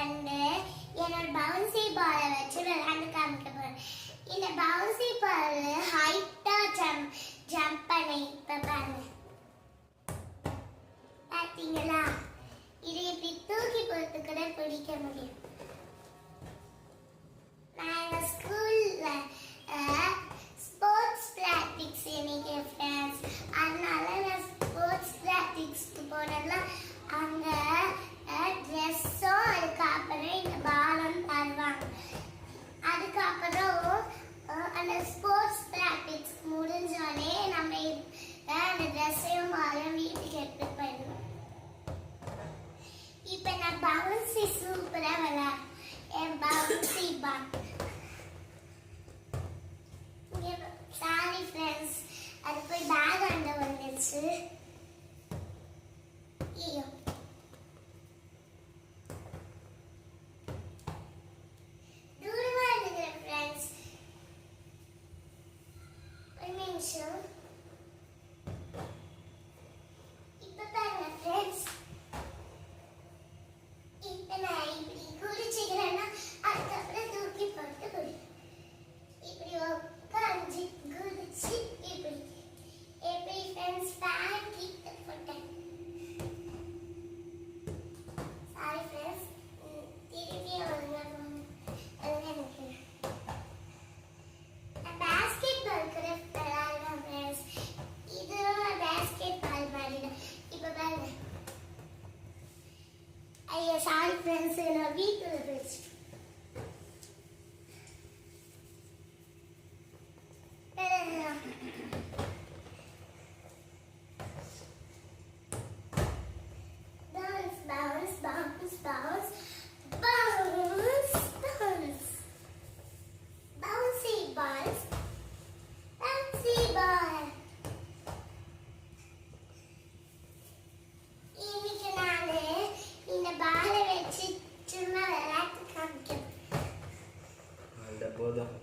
வந்து என்னோட பவுன்சி பாலை வச்சு விளையாண்டு காமிக்க போறேன். இந்த பவுன்சி பால் ஹைட்டா ஜம்ப் பண்ணி இப்ப பாருங்க. பாத்தீங்களா? இதை இப்படி தூக்கி போட்டு கூட பிடிக்க முடியும். நான் ஸ்கூல்ல ஸ்போர்ட்ஸ் பிராக்டிக்ஸ் இன்னைக்கு ஃப்ரெண்ட்ஸ், அதனால நான் ஸ்போர்ட்ஸ் பிராக்டிக்ஸ்க்கு போனதுலாம் அங்க ட்ரெஸ்ஸும் அதுக்கப்புறம் இந்த பாலும் தருவாங்க. அதுக்கப்புறம் அந்த ஸ்போர்ட்ஸ் பிராக்டிக்ஸ் முடிஞ்சோடனே நம்ம அந்த ட்ரெஸ்ஸையும் பாலும் வீட்டுக்கு எடுத்து போயிடுவோம். இப்போ நான் பவுன்சி சூப்பராக விளையாடுறேன். என் பவுன்சி பால். சாரி ஃப்ரெண்ட்ஸ், அது போய் பேக் அண்ட வந்துருச்சு. ஐயோ, தூரமா இருக்கிற ஃப்ரெண்ட்ஸ். ஒரு நிமிஷம். இப்ப பாருங்க ஃப்ரெண்ட்ஸ், இப்ப நான் இப்படி குடிச்சுக்கிறேன்னா அதுக்கப்புறம் தூக்கி போட்டு குடி. இப்படி உட்காந்து குடிச்சு இப்படி எப்படி ஃப்ரெண்ட்ஸ் பேன் கிட்ட போட்டேன். சாரி ஃப்ரெண்ட்ஸ், திருப்பி எனக்கு பேஸ்கெட் பால் கூட விளையாடுறேன் ஃப்ரெண்ட்ஸ். இதுவும் பேஸ்கெட் பால் மாதிரி தான். இப்போ பாருங்க. ஐயா சாரி ஃப்ரெண்ட்ஸ், நான் வீட்டில் போயிடுச்சு. Bounce, bounce, bounce, bounce, bounce, bouncy balls, bouncy ball. இன்னைக்கு நானு இந்த பாலை வச்சு சும்மா விளையாட்டு காமிக்கிறேன். போதும்.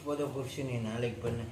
போதும் புருஷன், நீ நாளைக்கு பண்ணு.